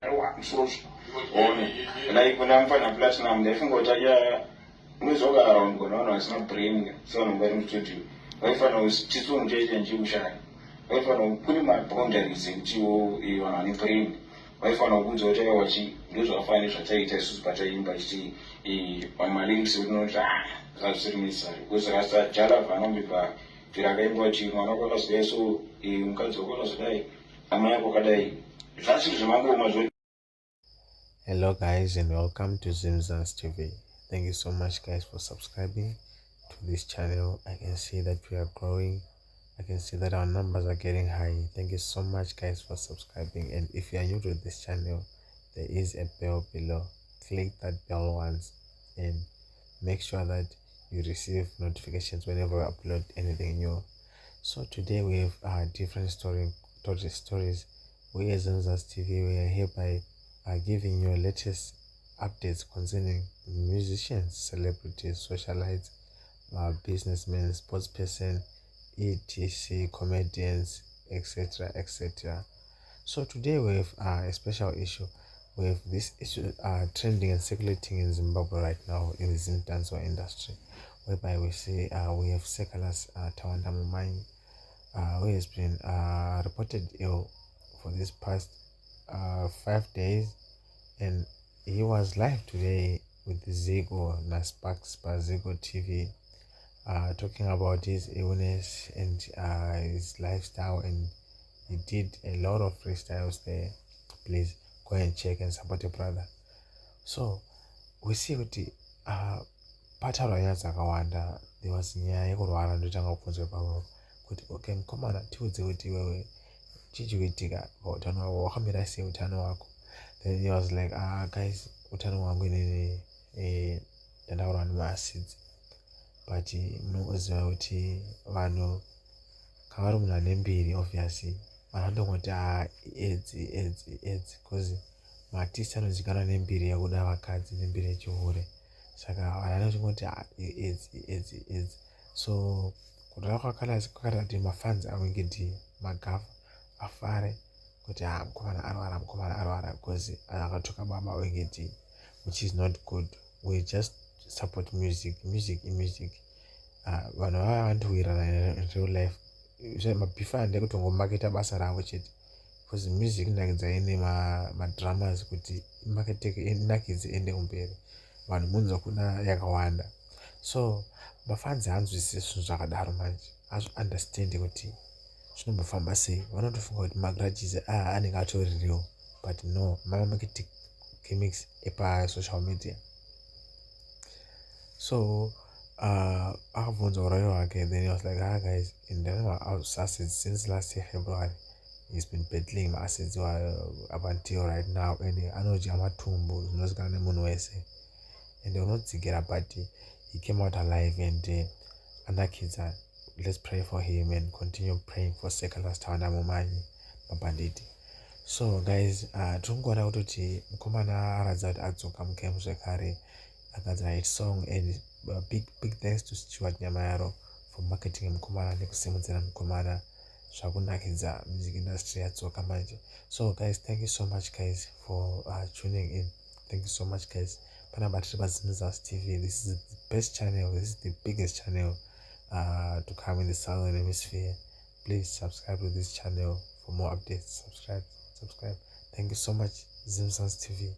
Like when I'm finding platinum, they think what I was all around going on, it's not brain, so I'm going to do. If I know it's Chisun J and Jimshire, if I know putting my boundaries into you on an brain, if I know good or Jayawachi, those are financial titles, but I invite on my links with no that's necessary. Because I start Jala, I know people, Jiraga, what you want to go there, so you can't go to day. I'm not going to day. That's the Mamma. Hello guys and welcome to Zimzans TV. Thank you so much guys for subscribing to this channel. I can see that we are growing. I can see that our numbers are getting high. Thank you so much guys for subscribing, and if you are new to this channel, there is a bell below. Click that bell once and make sure that you receive notifications whenever we upload anything new. So today we have different stories. We as Zimzans TV, we are hereby giving you latest updates concerning musicians, celebrities, socialites, businessmen, sportsperson, etc., comedians, etc., etc. So today we have a special issue. We have this issue trending and circulating in Zimbabwe right now in the Zintanso industry, whereby we see we have Sekalas Tawanda Mumanyi, who has been reported ill for this past 5 days, and he was live today with Zigo Nasparks Zigo TV, talking about his illness and his lifestyle, and he did a lot of freestyles there. Please go and check and support your brother. So we see kuti pataro nyaya dzakawanda. There was nyaya yekurwara ndotanga kubvunzwa ipapo kuti okay mukomana tiudze kuti iwewe chichikuitika pautano hwako, wakamira sei utano hwako. Then he was like guys, utano hwangu inini ndandaurwa nemaacidzi, but munoziva kuti vanhu kavari munhu ane mbiri obviously vanondongoti edzi because maartist anozikanwa nembiri yekuda vakadzi nembiri yechihure, saka vananochingoti edzi. So kudara kwakata kuti mafans awengedi magavha afare kuti mukomana arwara because akatoka baba wengedi, which is not good. We just support music. Vanhu vava vandiwirana in real life. Mabhifa ande kutongomaketa basa ravo chete, because music ndakidza ine madramas kuti imaketeke inakidze ende kumberi, vanhu munzwa kuna yakawanda. So mafans haanzwisisi zvinhu zvakadaro manje, hazviunderstandi kuti zvinombofamba sei. Vanotofunga kuti magrudges anenge atori real, but no, mamamarketing gimmicks epasocial media. So akabvunzwa urwere hwake, then he was like guys, in acids since last year February. He's been battling acids up until right now, and anodya matumbu zvinozikanwa nemunhu wese, and unodzikira, but he came out alive and anakidza. Let's pray for him and continue praying for Sekalas Tawanda Mumanyi mabanditi. So guys, tirikuona kuti mukomana aradza kuti adzoka mugame zvekare, akadza hit song, and big thanks to Stuart Nyamayaro for marketing mukomana nekusimudzira mukomana zvakunakidza music industry yadzoka manje. So guys, thank you so much guys for tuning in. Thank you so much guys. Panapa tiri paZimzans TV. This is the best channel, this is the biggest channel to come in the southern hemisphere. Please subscribe to this channel for more updates. Subscribe. Thank you so much, Zimzans TV.